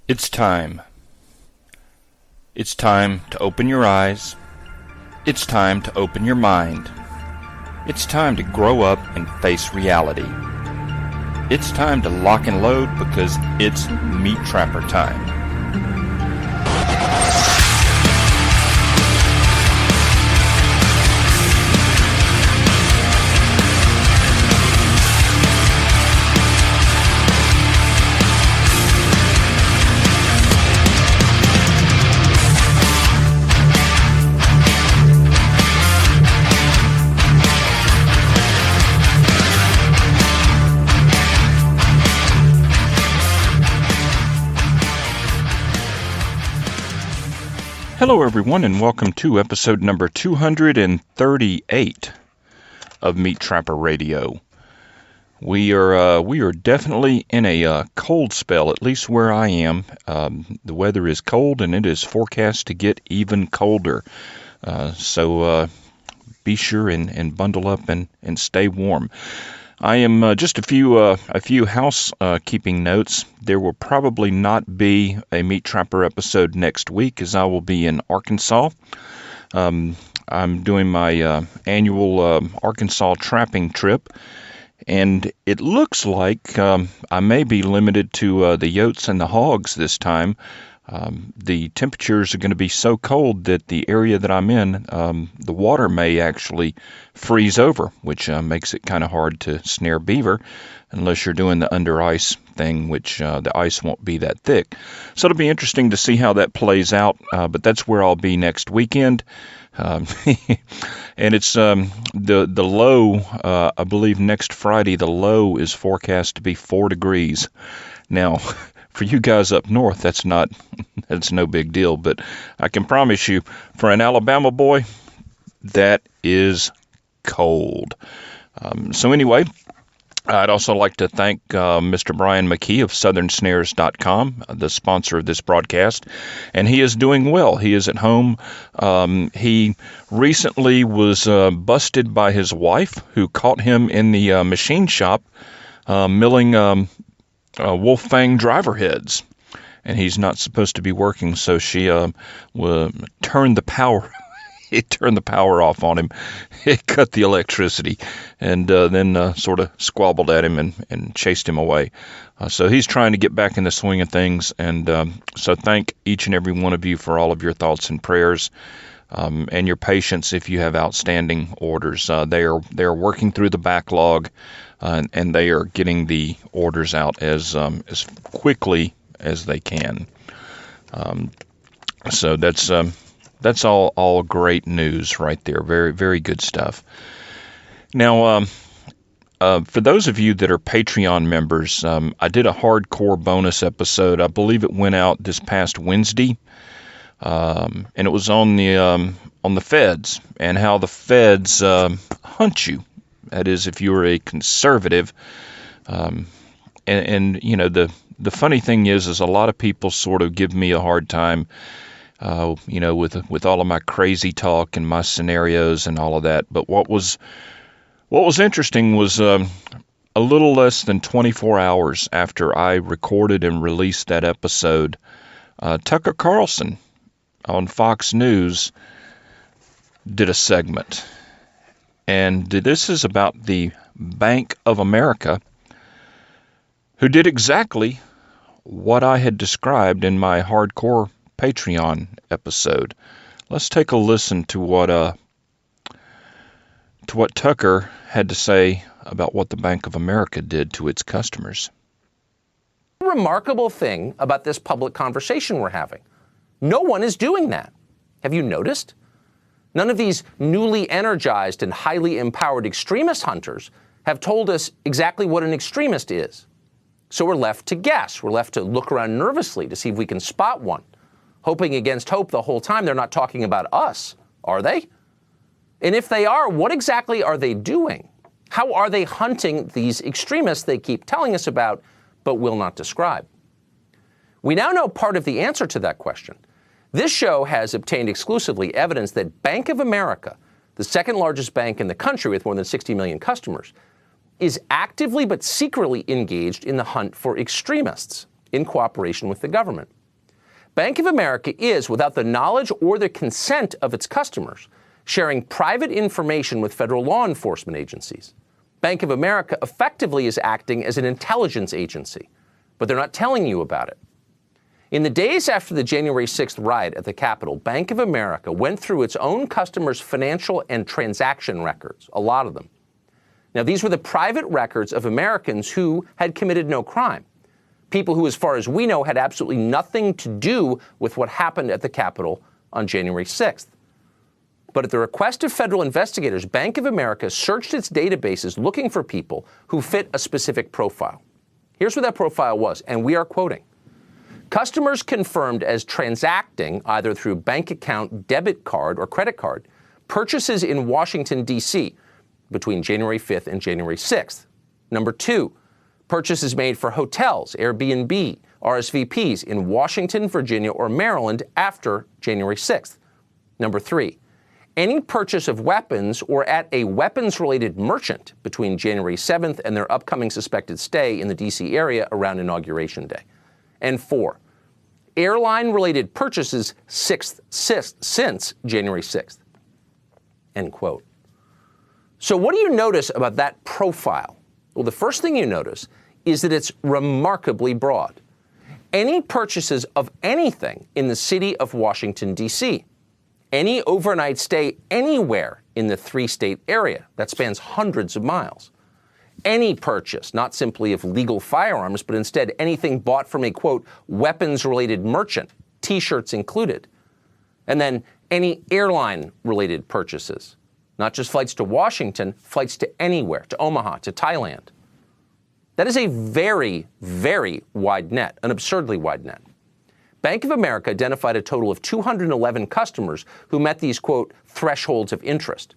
It's time. It's time to open your eyes. It's time to open your mind. It's time to grow up and face reality. It's time to lock and load because it's MeatTrapper time. Hello everyone and welcome to episode number 238 of MeatTrapper Radio. We are definitely in a cold spell, at least where I am. The weather is cold and it is forecast to get even colder. So be sure and bundle up and stay warm. I am just a few housekeeping notes. There will probably not be a MeatTrapper episode next week as I will be in Arkansas. I'm doing my annual Arkansas trapping trip, and it looks like I may be limited to the yotes and the hogs this time. The temperatures are going to be so cold that the area that I'm in, the water may actually freeze over, which makes it kind of hard to snare beaver unless you're doing the under ice thing, which the ice won't be that thick. So it'll be interesting to see how that plays out, but that's where I'll be next weekend. And it's the low, I believe next Friday, the low is forecast to be 4 degrees. Now, for you guys up north, that's no big deal, but I can promise you, for an Alabama boy, that is cold. So anyway, I'd also like to thank Mr. Brian McKee of southernsnares.com, the sponsor of this broadcast, and he is doing well. He is at home. He recently was busted by his wife, who caught him in the machine shop milling wolf fang driver heads, and he's not supposed to be working, so she turned the power. It turned the power off on him. It cut the electricity, and then sort of squabbled at him and chased him away. So he's trying to get back in the swing of things, and so thank each and every one of you for all of your thoughts and prayers. And your patience if you have outstanding orders. They are working through the backlog, and they are getting the orders out as quickly as they can. So that's all great news right there. Very, very good stuff. Now, for those of you that are Patreon members, I did a hardcore bonus episode. I believe it went out this past Wednesday. And it was on the feds and how the feds hunt you. That is, if you are a conservative. And you know, the funny thing is a lot of people sort of give me a hard time, you know, with all of my crazy talk and my scenarios and all of that. But what was interesting was a little less than 24 hours after I recorded and released that episode, Tucker Carlson on Fox News did a segment, and this is about the Bank of America, who did exactly what I had described in my hardcore Patreon episode. Let's take a listen to what Tucker had to say about what the Bank of America did to its customers. The remarkable thing about this public conversation we're having, no one is doing that. Have you noticed? None of these newly energized and highly empowered extremist hunters have told us exactly what an extremist is. So we're left to guess. We're left to look around nervously to see if we can spot one, hoping against hope the whole time they're not talking about us, are they? And if they are, what exactly are they doing? How are they hunting these extremists they keep telling us about but will not describe? We now know part of the answer to that question. This show has obtained exclusively evidence that Bank of America, the second largest bank in the country with more than 60 million customers, is actively but secretly engaged in the hunt for extremists. in cooperation with the government. Bank of America is, without the knowledge or the consent of its customers, sharing private information with federal law enforcement agencies. Bank of America effectively is acting as an intelligence agency, but they're not telling you about it. In the days after the January 6th riot at the Capitol, Bank of America went through its own customers' financial and transaction records, a lot of them. Now, these were the private records of Americans who had committed no crime, people who, as far as we know, had absolutely nothing to do with what happened at the Capitol on January 6th. But at the request of federal investigators, Bank of America searched its databases looking for people who fit a specific profile. Here's what that profile was, and we are quoting. Customers confirmed as transacting, either through bank account, debit card, or credit card, purchases in Washington, D.C. between January 5th and January 6th. Number 2, purchases made for hotels, Airbnb, RSVPs in Washington, Virginia, or Maryland after January 6th. Number 3, any purchase of weapons or at a weapons-related merchant between January 7th and their upcoming suspected stay in the D.C. area around Inauguration Day. And 4, airline-related purchases since January 6th. End quote. So what do you notice about that profile? Well, the first thing you notice is that it's remarkably broad. Any purchases of anything in the city of Washington, D.C., any overnight stay anywhere in the 3-state area that spans hundreds of miles, any purchase, not simply of legal firearms, but instead anything bought from a, quote, weapons-related merchant, T-shirts included, and then any airline-related purchases, not just flights to Washington, flights to anywhere, to Omaha, to Thailand. That is a very, very wide net, an absurdly wide net. Bank of America identified a total of 211 customers who met these, quote, thresholds of interest.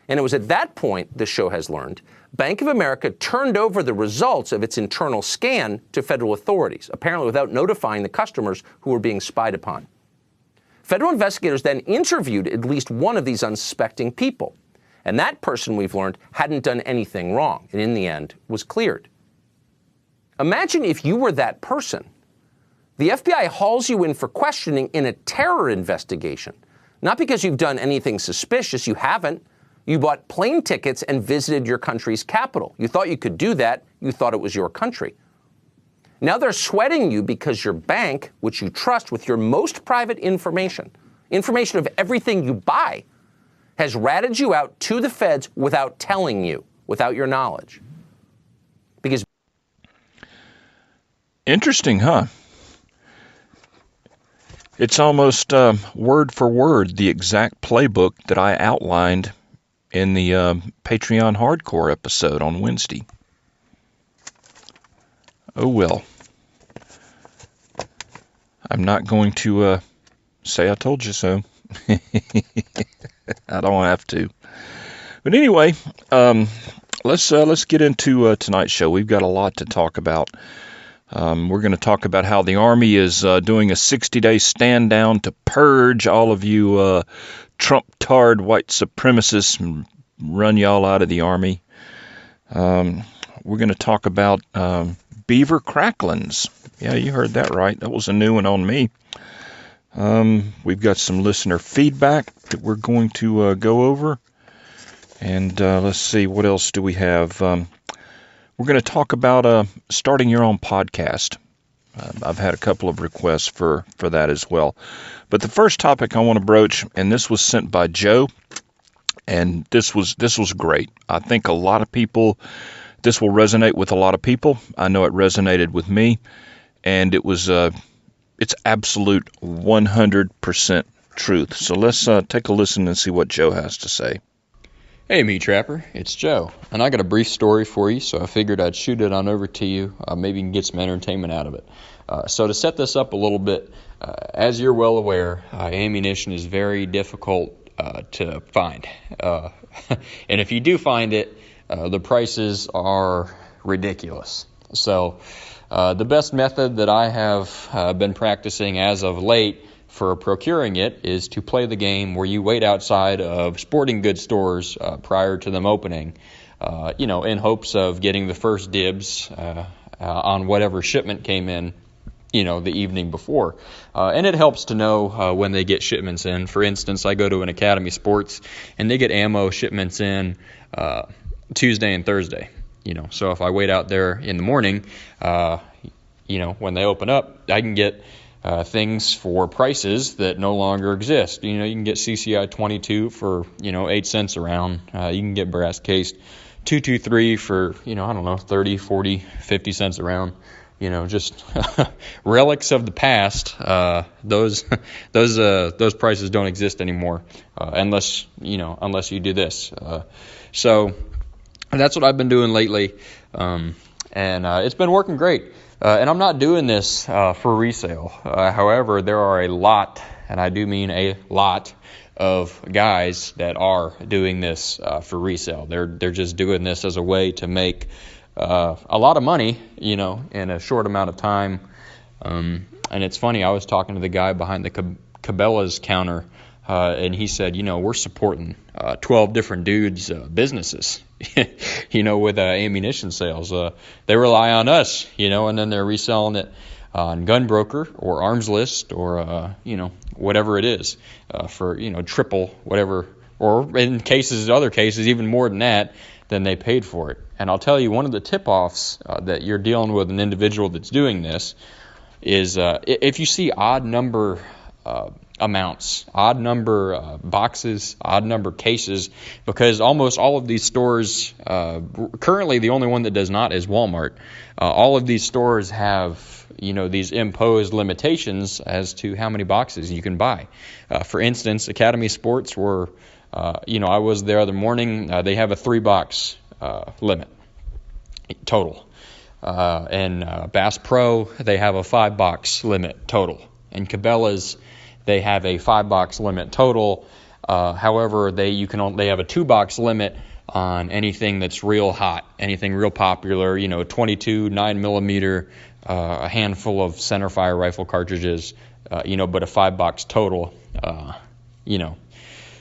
And it was at that point, the show has learned, Bank of America turned over the results of its internal scan to federal authorities, apparently without notifying the customers who were being spied upon. Federal investigators then interviewed at least one of these unsuspecting people. And that person, we've learned, hadn't done anything wrong, and in the end was cleared. Imagine if you were that person. The FBI hauls you in for questioning in a terror investigation, not because you've done anything suspicious. You haven't. You bought plane tickets and visited your country's capital. You thought you could do that. You thought it was your country. Now they're sweating you because your bank, which you trust with your most private information of everything you buy, has ratted you out to the feds without telling you, without your knowledge. Because interesting, huh? It's almost word for word the exact playbook that I outlined in the Patreon Hardcore episode on Wednesday. Oh well. I'm not going to say I told you so. I don't have to. But anyway, let's get into tonight's show. We've got a lot to talk about. We're going to talk about how the Army is doing a 60-day stand down to purge all of you Trump-tard white supremacists and run y'all out of the Army. We're going to talk about Beaver cracklings. Yeah, you heard that right. That was a new one on me. We've got some listener feedback that we're going to go over. And let's see, what else do we have? We're going to talk about starting your own podcast. I've had a couple of requests for that as well. But the first topic I want to broach, and this was sent by Joe, and this was great. I think a lot of people, this will resonate with a lot of people. I know it resonated with me, and it's absolute 100% truth. So let's take a listen and see what Joe has to say. Hey MeatTrapper, it's Joe, and I got a brief story for you, so I figured I'd shoot it on over to you. Maybe you can get some entertainment out of it. So to set this up a little bit, as you're well aware, ammunition is very difficult to find. And if you do find it, the prices are ridiculous. So the best method that I have been practicing as of late for procuring it is to play the game where you wait outside of sporting goods stores prior to them opening, in hopes of getting the first dibs on whatever shipment came in the evening before. And it helps to know when they get shipments in. For instance, I go to an Academy Sports, and they get ammo shipments in Tuesday and Thursday. So if I wait out there in the morning, when they open up, I can get things for prices that no longer exist. You can get CCI 22 for 8 cents a round. You can get brass cased 223 for 30, 40, 50 cents a round. Just relics of the past. Those prices don't exist anymore unless you do this. So that's what I've been doing lately, and it's been working great. And I'm not doing this for resale. However, there are a lot, and I do mean a lot, of guys that are doing this for resale. They're just doing this as a way to make a lot of money, in a short amount of time. And it's funny, I was talking to the guy behind the Cabela's counter, and he said, we're supporting 12 different dudes' businesses, with ammunition sales. They rely on us, and then they're reselling it on Gunbroker or Arms List or, whatever it is for, triple whatever, or in other cases, even more than that, than they paid for it. And I'll tell you, one of the tip-offs that you're dealing with an individual that's doing this is if you see odd number amounts, odd number boxes, odd number cases, because almost all of these stores, currently the only one that does not is Walmart. All of these stores have, these imposed limitations as to how many boxes you can buy. For instance, Academy Sports were, I was there the other morning, they have a 3-box limit total. And Bass Pro, they have a 5-box limit total. And Cabela's, they have a 5-box limit total. However, they have a 2-box limit on anything that's real hot, anything real popular. 22 9mm, a handful of centerfire rifle cartridges. But a 5-box total.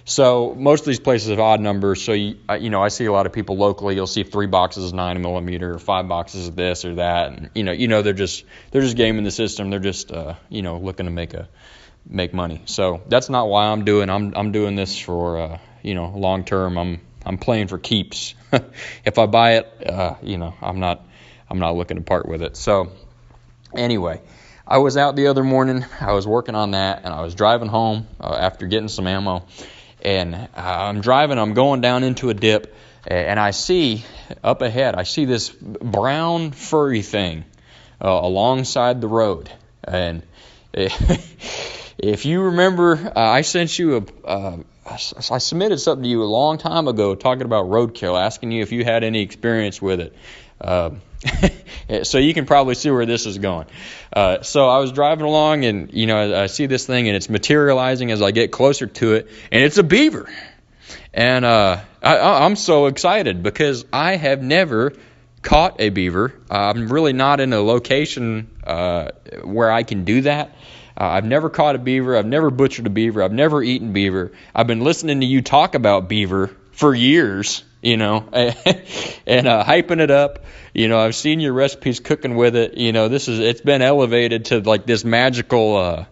So most of these places have odd numbers. So I see a lot of people locally. You'll see 3 boxes of 9mm, or 5 boxes of this or that, and they're just gaming the system. They're just looking to make money. So that's not why I'm doing this for long term. I'm playing for keeps. If I buy it, I'm not looking to part with it. So anyway, I was out the other morning. I was working on that, and I was driving home after getting some ammo. And I'm driving, I'm going down into a dip, and I see up ahead, I see this brown furry thing alongside the road. And if you remember, I sent you I submitted something to you a long time ago talking about roadkill, asking you if you had any experience with it. So you can probably see where this is going. So I was driving along, and I see this thing, and it's materializing as I get closer to it, and it's a beaver. And I'm so excited because I have never caught a beaver. I'm really not in a location where I can do that. I've never caught a beaver. I've never butchered a beaver. I've never eaten beaver. I've been listening to you talk about beaver for years, and hyping it up. I've seen your recipes cooking with it. It's been elevated to like this magical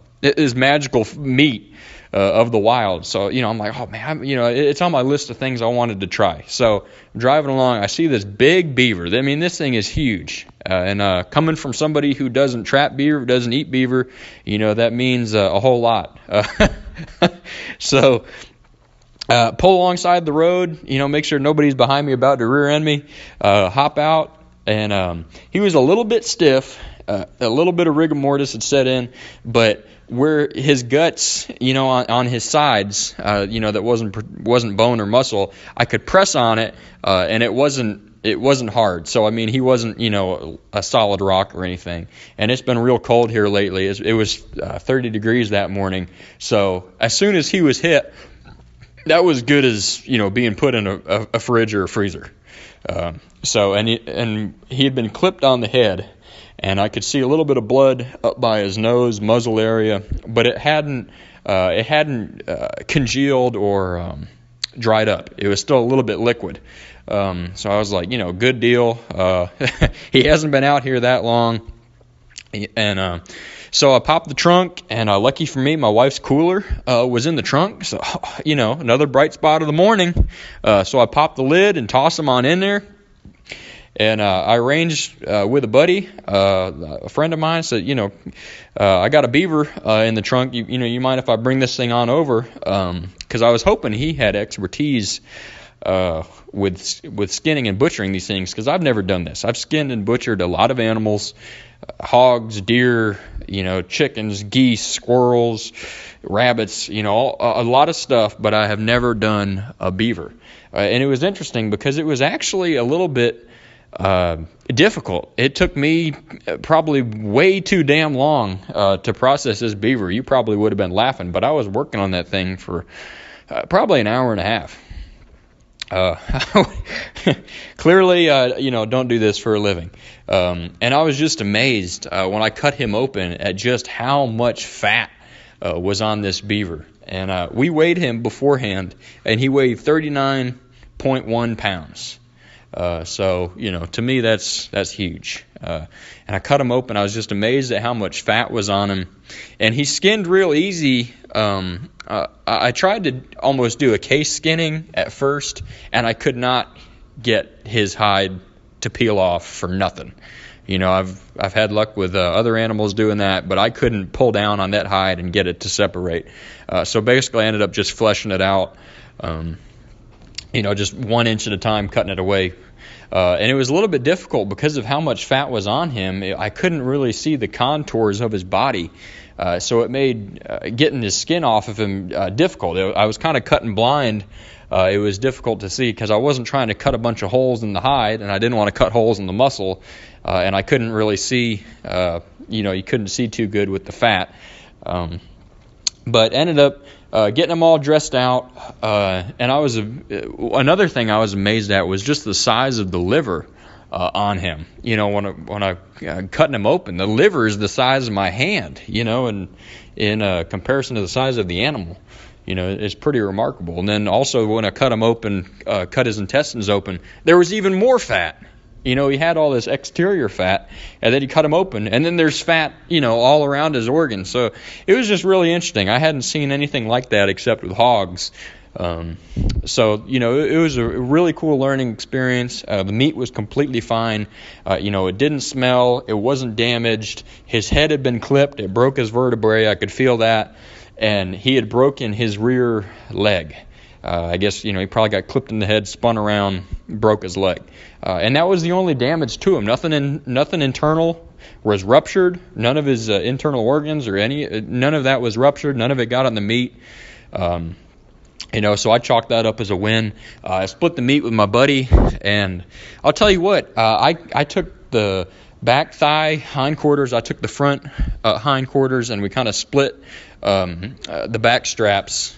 meat of the wild. So, I'm like, oh man, it's on my list of things I wanted to try. So I'm driving along, I see this big beaver. I mean, this thing is huge. And coming from somebody who doesn't trap beaver, doesn't eat beaver, that means a whole lot. So pull alongside the road, make sure nobody's behind me about to rear end me, hop out, and he was a little bit stiff, a little bit of rigor mortis had set in, but where his guts, on his sides, that wasn't bone or muscle, I could press on it, and it wasn't hard. So, I mean, he wasn't, a solid rock or anything. And it's been real cold here lately. It was 30 degrees that morning. So as soon as he was hit, that was good as, being put in a fridge or a freezer. So he had been clipped on the head, and I could see a little bit of blood up by his nose, muzzle area, but it hadn't congealed or dried up. It was still a little bit liquid. So I was like, good deal. He hasn't been out here that long. And so I popped the trunk, and lucky for me, my wife's cooler was in the trunk. So, another bright spot of the morning. So I popped the lid and tossed them on in there. And I arranged with a buddy, a friend of mine, said, I got a beaver in the trunk. You mind if I bring this thing on over? Because I was hoping he had expertise with skinning and butchering these things, because I've never done this. I've skinned and butchered a lot of animals, hogs, deer, chickens, geese, squirrels, rabbits, a lot of stuff, but I have never done a beaver. And it was interesting because it was actually a little bit difficult. It took me probably way too damn long to process this beaver. You probably would have been laughing, but I was working on that thing for probably an hour and a half. Clearly, don't do this for a living. And I was just amazed when I cut him open at just how much fat was on this beaver. And we weighed him beforehand, and he weighed 39.1 pounds. So, to me, that's huge. And I cut him open. I was just amazed at how much fat was on him. And he skinned real easy. I tried to almost do a case skinning at first, and I could not get his hide to peel off for nothing. I've had luck with other animals doing that, but I couldn't pull down on that hide and get it to separate. So basically I ended up just fleshing it out, just 1 inch at a time, cutting it away. And it was a little bit difficult because of how much fat was on him. I couldn't really see the contours of his body. So it made getting his skin off of him difficult. I was kind of cutting blind. It was difficult to see because I wasn't trying to cut a bunch of holes in the hide, and I didn't want to cut holes in the muscle. And I couldn't really see, you couldn't see too good with the fat. But ended up getting them all dressed out. And another thing I was amazed at was just the size of the liver on him. When I cutting him open, the liver is the size of my hand, and in comparison to the size of the animal, it's pretty remarkable. And then also when I cut him open, cut his intestines open, there was even more fat. He had all this exterior fat, and then you cut him open, and then there's fat, all around his organs. So it was just really interesting. I hadn't seen anything like that except with hogs. So, it was a really cool learning experience. The meat was completely fine. It didn't smell. It wasn't damaged. His head had been clipped. It broke his vertebrae. I could feel that. And he had broken his rear leg. I guess, he probably got clipped in the head, spun around, broke his leg. And that was the only damage to him. Nothing internal was ruptured. None of his internal organs none of that was ruptured. None of it got on the meat. So I chalked that up as a win. I split the meat with my buddy, and I'll tell you what, I took the back thigh hindquarters, I took the front hindquarters, and we kind of split the back straps.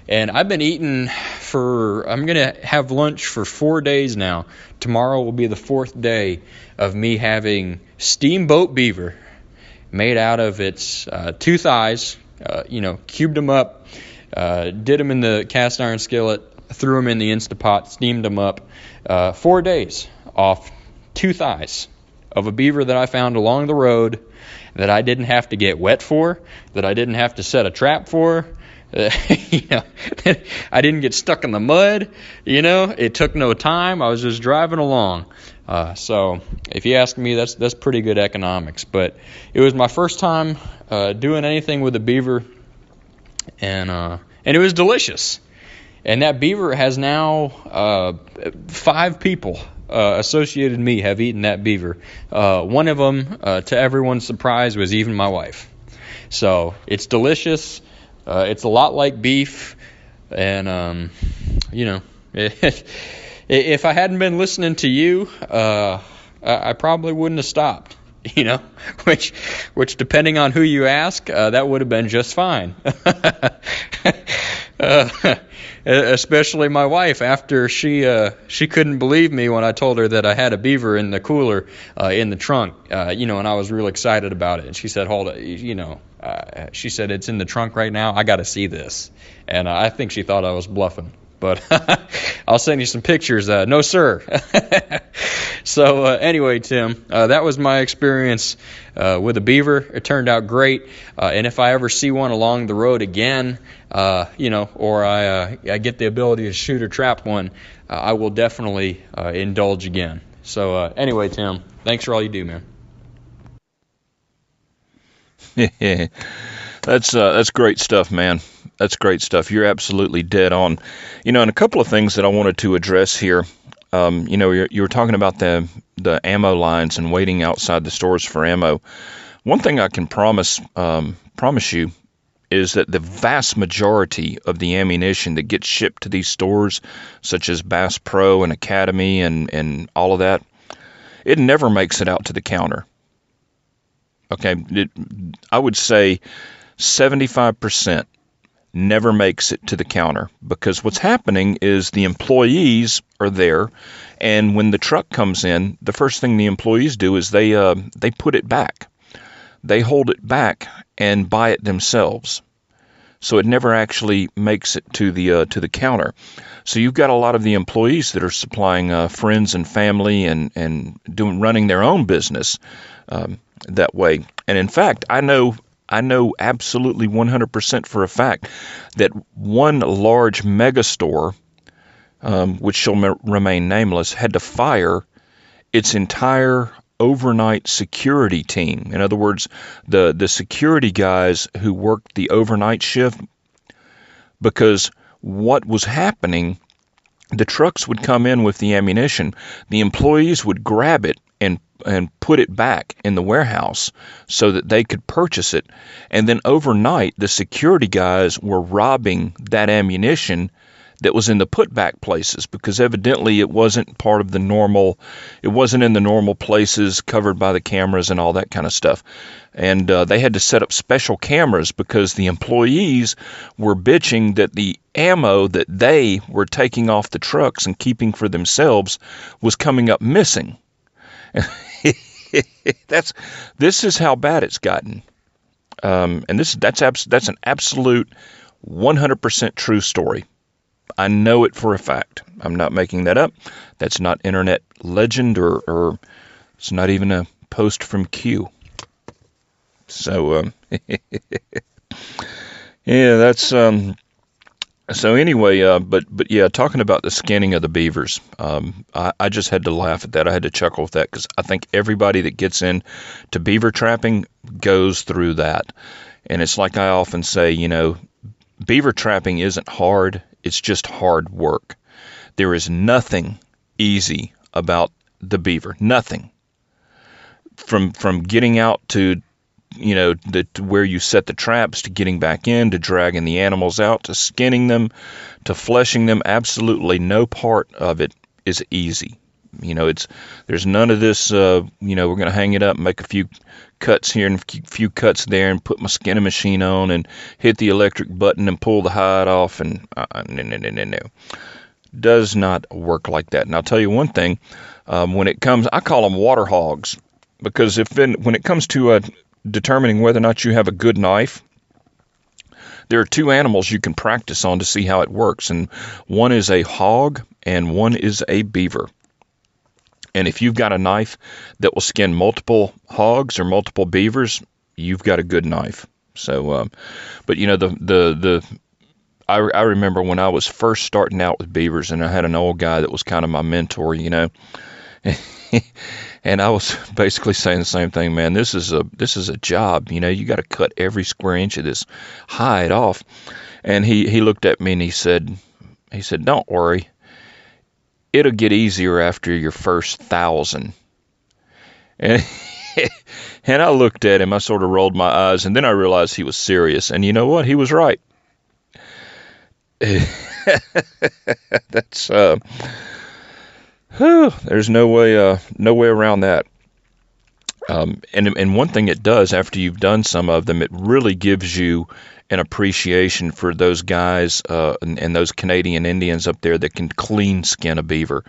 And I've been eating I'm going to have lunch for 4 days now. Tomorrow will be the 4th day of me having steamboat beaver made out of its 2 thighs, cubed them up, did them in the cast iron skillet, threw them in the Instapot, steamed them up. 4 days off 2 thighs of a beaver that I found along the road, that I didn't have to get wet for, that I didn't have to set a trap for. I didn't get stuck in the mud. It took no time. I was just driving along. So if you ask me, that's pretty good economics. But it was my first time doing anything with a beaver, and it was delicious. And that beaver has now 5 people associated me have eaten that beaver. One of them, to everyone's surprise, was even my wife. So it's delicious. It's a lot like beef, and if I hadn't been listening to you, I probably wouldn't have stopped. Which depending on who you ask, that would have been just fine. Especially my wife, after she couldn't believe me when I told her that I had a beaver in the cooler in the trunk, and I was real excited about it. And she said, "Hold it, she said, "It's in the trunk right now. I got to see this." And I think she thought I was bluffing. but I'll send you some pictures. No, sir. So anyway, Tim, that was my experience with a beaver. It turned out great. And if I ever see one along the road again, or I get the ability to shoot or trap one, I will definitely indulge again. So anyway, Tim, thanks for all you do, man. That's great stuff, man. That's great stuff. You're absolutely dead on. And a couple of things that I wanted to address here. You were talking about the ammo lines and waiting outside the stores for ammo. One thing I can promise you is that the vast majority of the ammunition that gets shipped to these stores, such as Bass Pro and Academy and all of that, it never makes it out to the counter. Okay, I would say 75% never makes it to the counter, because what's happening is the employees are there, and when the truck comes in, the first thing the employees do is they put it back. They hold it back and buy it themselves. So it never actually makes it to the counter. So you've got a lot of the employees that are supplying friends and family and running their own business that way. And in fact, I know absolutely 100% for a fact that one large mega store, which shall remain nameless, had to fire its entire overnight security team. In other words, the security guys who worked the overnight shift, because what was happening, the trucks would come in with the ammunition, the employees would grab it and put it back in the warehouse so that they could purchase it. And then overnight, the security guys were robbing that ammunition that was in the put-back places, because evidently it wasn't part of it wasn't in the normal places covered by the cameras and all that kind of stuff. And they had to set up special cameras because the employees were bitching that the ammo that they were taking off the trucks and keeping for themselves was coming up missing. This is how bad it's gotten. And that's an absolute 100% true story. I know it for a fact. I'm not making that up. That's not internet legend, or it's not even a post from Q. So, yeah, that's, so anyway, but yeah, talking about the skinning of the beavers, I just had to laugh at that. I had to chuckle with that, because I think everybody that gets into beaver trapping goes through that. And it's like I often say, beaver trapping isn't hard. It's just hard work. There is nothing easy about the beaver. Nothing. From getting out to, to where you set the traps, to getting back in, to dragging the animals out, to skinning them, to fleshing them, absolutely no part of it is easy. There's none of this, we're going to hang it up and make a few cuts here and a few cuts there and put my skinning machine on and hit the electric button and pull the hide off, and no. Does not work like that. And I'll tell you one thing, when it comes, I call them water hogs, because when it comes to determining whether or not you have a good knife, there are two animals you can practice on to see how it works, and one is a hog and one is a beaver. And if you've got a knife that will skin multiple hogs or multiple beavers, you've got a good knife. So, but I remember when I was first starting out with beavers, and I had an old guy that was kind of my mentor, and I was basically saying the same thing, man. This is a job, you got to cut every square inch of this hide off. And he looked at me and he said, "Don't worry. It'll get easier after your first 1,000. And I looked at him, I sort of rolled my eyes, and then I realized he was serious. And you know what? He was right. That's, there's no way around that. And one thing it does after you've done some of them, it really gives you an appreciation for those guys and those Canadian Indians up there that can clean skin a beaver.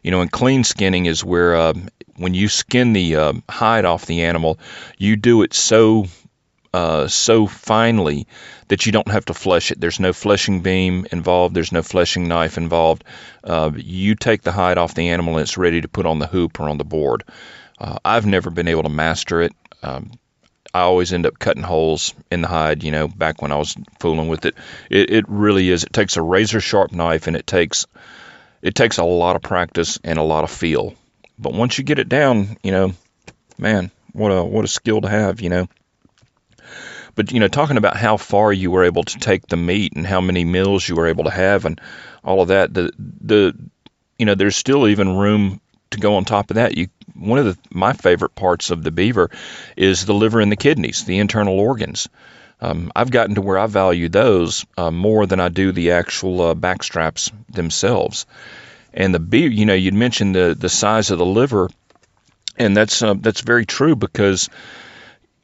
And clean skinning is where when you skin the hide off the animal, you do it so so finely that you don't have to flesh it. There's no fleshing beam involved. There's no fleshing knife involved. You take the hide off the animal and it's ready to put on the hoop or on the board. I've never been able to master it. I always end up cutting holes in the hide, back when I was fooling with it. It really is. It takes a razor sharp knife, and it takes a lot of practice and a lot of feel. But once you get it down, man, what a skill to have, But, talking about how far you were able to take the meat and how many meals you were able to have and all of that, there's still even room to go on top of that. One of my favorite parts of the beaver is the liver and the kidneys, the internal organs. I've gotten to where I value those more than I do the actual backstraps themselves. And the beaver, you'd mentioned the size of the liver, and that's very true, because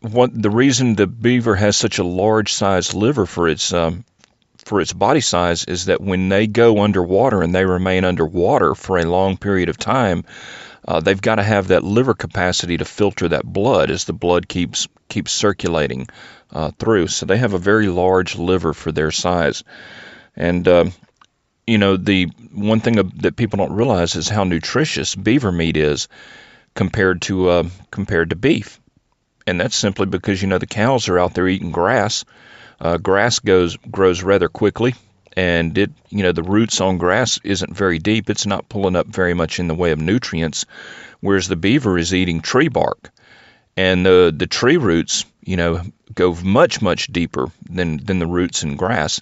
the reason the beaver has such a large sized liver for its body size is that when they go underwater and they remain underwater for a long period of time, they've got to have that liver capacity to filter that blood as the blood keeps circulating through. So they have a very large liver for their size. And the one thing that people don't realize is how nutritious beaver meat is compared to beef. And that's simply because the cows are out there eating grass. Grass grows rather quickly, and the roots on grass isn't very deep. It's not pulling up very much in the way of nutrients, whereas the beaver is eating tree bark, and the tree roots go much, much deeper than the roots in grass.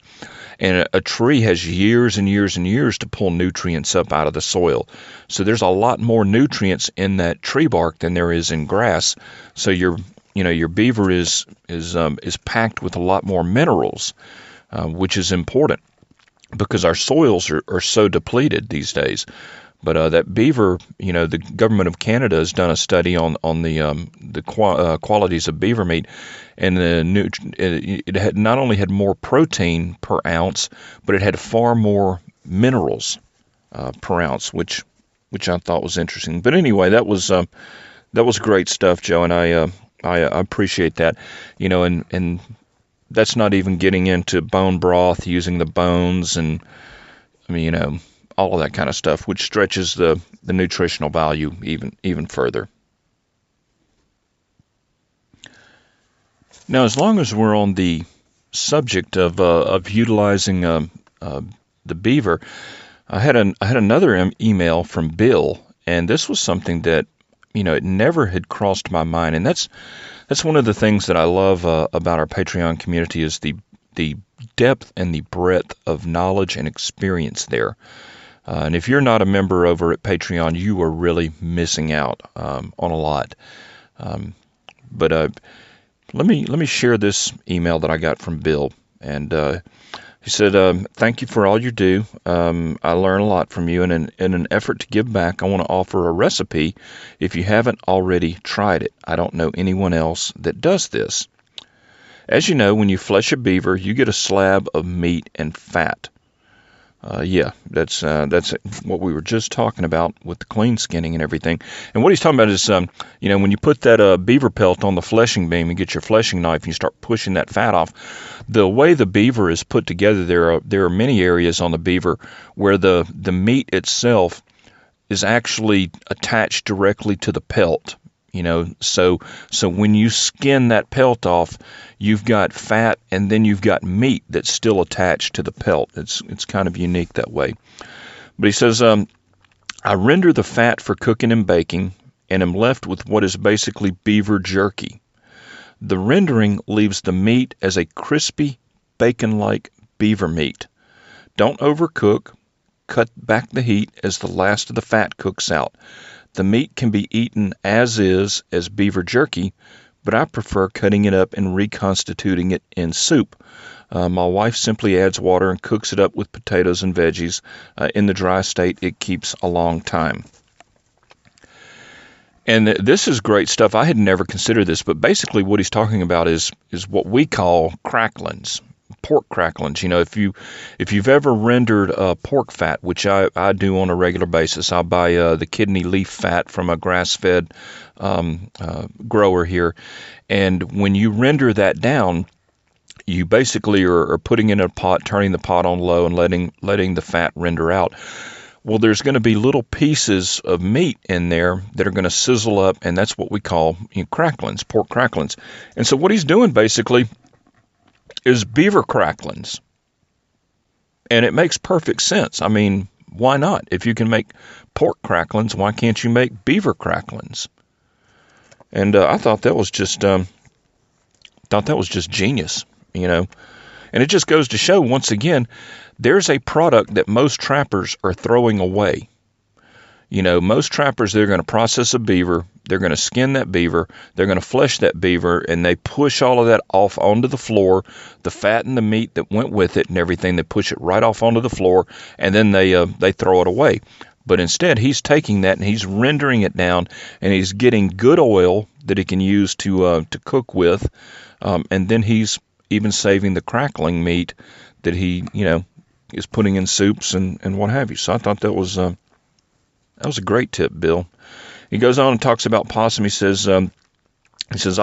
And a tree has years and years and years to pull nutrients up out of the soil. So there's a lot more nutrients in that tree bark than there is in grass. So your beaver is packed with a lot more minerals, which is important because our soils are so depleted these days. But that beaver, the government of Canada has done a study on the qualities of beaver meat, and it had not only had more protein per ounce, but it had far more minerals per ounce, which I thought was interesting. But anyway, that was great stuff, Joe, and I appreciate that, and that's not even getting into bone broth, using the bones, and all of that kind of stuff, which stretches the nutritional value even further. Now, as long as we're on the subject of utilizing the beaver, I had another email from Bill, and this was something that it never had crossed my mind, and that's one of the things that I love about our Patreon community is the depth and the breadth of knowledge and experience there. And if you're not a member over at Patreon, you are really missing out on a lot. But let me share this email that I got from Bill, and he said, "Thank you for all you do. I learn a lot from you, and in an effort to give back, I want to offer a recipe if you haven't already tried it. I don't know anyone else that does this. As you know, when you flesh a beaver, you get a slab of meat and fat. That's what we were just talking about with the clean skinning and everything. And what he's talking about is, when you put that beaver pelt on the fleshing beam and get your fleshing knife and you start pushing that fat off, the way the beaver is put together, there are many areas on the beaver where the meat itself is actually attached directly to the pelt. So when you skin that pelt off, you've got fat and then you've got meat that's still attached to the pelt. It's kind of unique that way. But he says, I render the fat for cooking and baking and am left with what is basically beaver jerky. The rendering leaves the meat as a crispy, bacon-like beaver meat. Don't overcook. Cut back the heat as the last of the fat cooks out. The meat can be eaten as is, as beaver jerky, but I prefer cutting it up and reconstituting it in soup. My wife simply adds water and cooks it up with potatoes and veggies. In the dry state, it keeps a long time." And this is great stuff. I had never considered this, but basically what he's talking about is what we call cracklings. pork cracklings. If you've ever rendered pork fat, which I do on a regular basis, I'll buy the kidney leaf fat from a grass-fed grower here, and when you render that down, you basically are putting it in a pot, turning the pot on low, and letting the fat render out. Well, there's going to be little pieces of meat in there that are going to sizzle up, and that's what we call cracklings, pork cracklings. And so what he's doing basically is beaver cracklings. And it makes perfect sense. I mean, why not? If you can make pork cracklings, why can't you make beaver cracklings? And I thought that was just genius, And it just goes to show, once again, there's a product that most trappers are throwing away. Most trappers, they're going to process a beaver, they're going to skin that beaver, they're going to flesh that beaver, and they push all of that off onto the floor, the fat and the meat that went with it and everything, they push it right off onto the floor, and then they throw it away. But instead, he's taking that and he's rendering it down, and he's getting good oil that he can use to cook with, and then he's even saving the crackling meat that he, is putting in soups and what have you. So I thought that was a great tip, Bill. He goes on and talks about possum. He says, I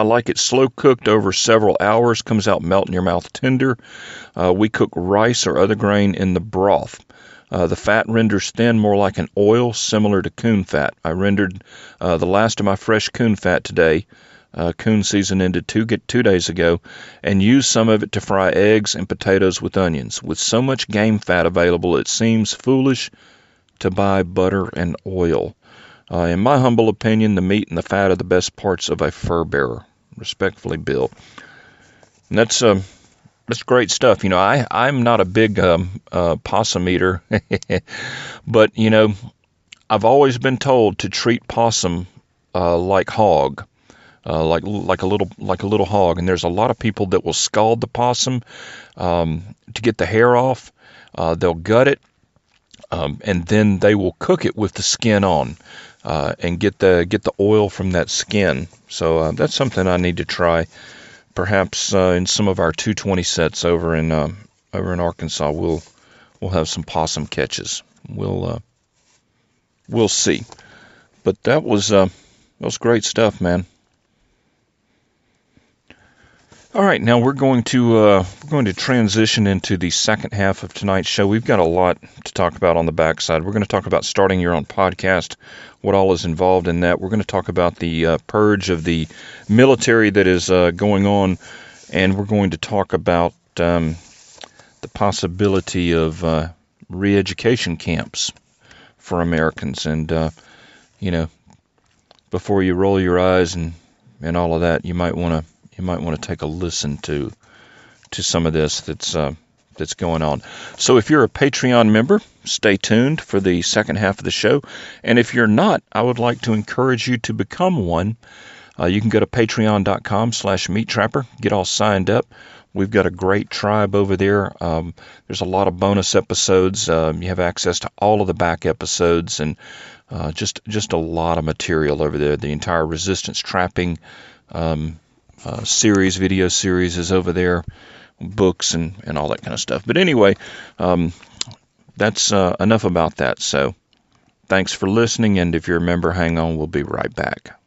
like it slow cooked over several hours, comes out melt in your mouth tender. We cook rice or other grain in the broth. The fat renders thin, more like an oil, similar to coon fat. I rendered the last of my fresh coon fat today. Coon season ended 2 days ago, and used some of it to fry eggs and potatoes with onions. With so much game fat available, it seems foolish to buy butter and oil. In my humble opinion, the meat and the fat are the best parts of a fur bearer. Respectfully, Bill. And that's great stuff. I'm not a big possum eater, but I've always been told to treat possum like hog. Like a little hog, and there's a lot of people that will scald the possum to get the hair off. They'll gut it, and then they will cook it with the skin on, and get the oil from that skin. So that's something I need to try. Perhaps in some of our 220 sets over in Arkansas, we'll have some possum catches. We'll see. But that was great stuff, man. All right, now we're going to transition into the second half of tonight's show. We've got a lot to talk about on the backside. We're going to talk about starting your own podcast, what all is involved in that. We're going to talk about the purge of the military that is going on, and we're going to talk about the possibility of re-education camps for Americans. And before you roll your eyes and all of that, you might want to take a listen to some of this that's going on. So if you're a Patreon member, stay tuned for the second half of the show. And if you're not, I would like to encourage you to become one. You can go to patreon.com/MeatTrapper, get all signed up. We've got a great tribe over there. There's a lot of bonus episodes. You have access to all of the back episodes, and just a lot of material over there. The entire resistance trapping video series is over there, books and all that kind of stuff. But anyway, that's enough about that. So thanks for listening, and if you're a member, hang on, we'll be right back.